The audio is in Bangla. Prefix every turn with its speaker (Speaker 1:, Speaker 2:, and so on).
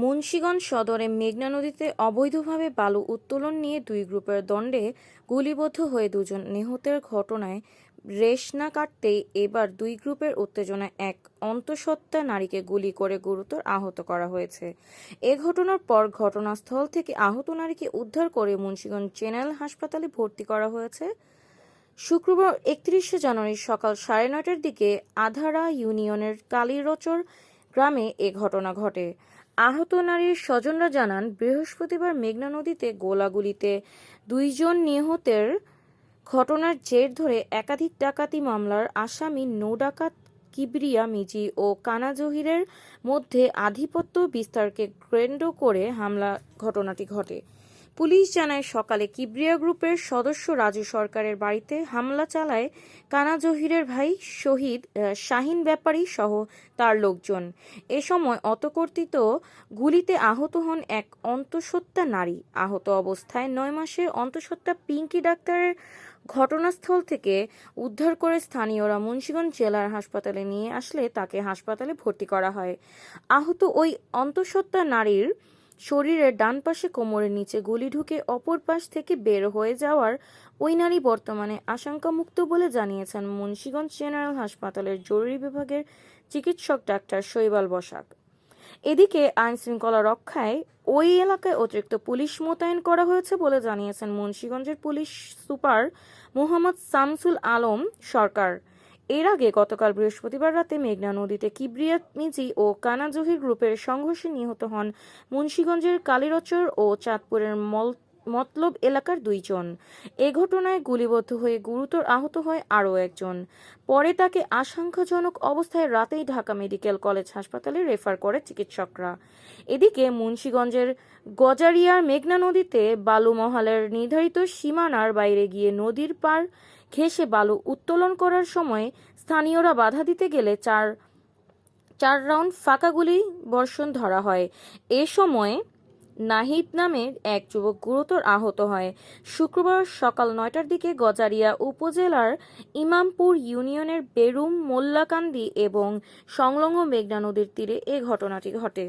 Speaker 1: মুন্সিগঞ্জ সদরে মেঘনা নদীতে অবৈধভাবে বালু উত্তোলন নিয়ে দুই গ্রুপের দ্বন্দ্বে গুলিবিদ্ধ হয়ে দুজন নিহতের ঘটনায় রেশ না কাটতেই এবার দুই গ্রুপের উত্তেজনায় এক অন্তঃসত্ত্বা নারীকে গুলি করে গুরুতর আহত করা হয়েছে। এ ঘটনার পর ঘটনাস্থল থেকে আহত নারীকে উদ্ধার করে মুন্সিগঞ্জ জেনারেল হাসপাতালে ভর্তি করা হয়েছে। শুক্রবার ৩১ জানুয়ারি সকাল ৯:৩০টার দিকে আধারা ইউনিয়নের কালীরচর গ্রামে এ ঘটনা ঘটে। আহত নারীর স্বজনরা জানান, বৃহস্পতিবার মেঘনা নদীতে গোলাগুলিতে দুইজন নিহতের ঘটনার জের ধরে একাধিক ডাকাতি মামলার আসামি নৌ ডাকাত কিবরিয়া মিজি ও কানা জহিরের মধ্যে আধিপত্য বিস্তারকে কেন্দ্র করে ঘটনাটি ঘটে। পুলিশ জানায়, সকালে কিবরিয়া গ্রুপের সদস্য রাজু সরকারের বাড়িতে হামলা চালায় কানা জহিরের ভাই শহীদ শাহিন ব্যাপারী সহ তার লোকজন। এ সময় অতর্কিত গুলিতে আহত হন এক অন্তঃসত্ত্বা নারী। আহত অবস্থায় ৯ মাসের অন্তঃসত্ত্বা পিঙ্কি ডাক্তারের ঘটনাস্থল থেকে উদ্ধার করে স্থানীয়রা মুন্সিগঞ্জ জেলার হাসপাতালে নিয়ে আসলে তাকে হাসপাতালে ভর্তি করা হয়। আহত ওই অন্তঃসত্ত্বা নারীর শরীরের ডান পাশে কোমরের নিচে গুলি ঢুকে অপর পাশ থেকে বের হয়ে যাওয়ার ওই নারী বর্তমানে আশঙ্কামুক্ত বলে জানিয়েছেন মুন্সিগঞ্জ জেনারেল হাসপাতালের জরুরি বিভাগের চিকিৎসক ডাক্তার শৈবাল বসাক। এদিকে আইনশৃঙ্খলা রক্ষায় ওই এলাকায় অতিরিক্ত পুলিশ মোতায়েন করা হয়েছে বলে জানিয়েছেন মুন্সিগঞ্জের পুলিশ সুপার মোহাম্মদ শামসুল আলম সরকার। এর আগে গতকাল বৃহস্পতিবার রাতে মেঘনা নদীতে কিবরিয়া মিজি ও কানা জহির গ্রুপের সংঘর্ষে নিহত হন মুন্সিগঞ্জের কালীরচর ও চাঁদপুরের মতলব এলাকার দুইজন। এ ঘটনায় গুলিবিদ্ধ হয়ে গুরুতর আহত হয় আরও একজন। পরে তাকে আশঙ্কাজনক অবস্থায় রাতেই ঢাকা মেডিকেল কলেজ হাসপাতালে রেফার করে চিকিৎসকরা। এদিকে মুন্সিগঞ্জের গজারিয়ার মেঘনা নদীতে বালু মহালের নির্ধারিত সীমানার বাইরে গিয়ে নদীর পার ঘেঁষে বালু উত্তোলন করার সময় স্থানীয়রা বাধা দিতে গেলে চার রাউন্ড ফাঁকা গুলি বর্ষণ ধরা হয়। এ সময় নাহিদ নামের এক যুবক গুরুতর আহত হয়। শুক্রবার সকাল ৯টার দিকে গজারিয়া উপজেলার ইমামপুর ইউনিয়নের বেরুম মোল্লাকান্দি এবং সংলগ্ন মেঘনা নদীর তীরে এ ঘটনাটি ঘটে।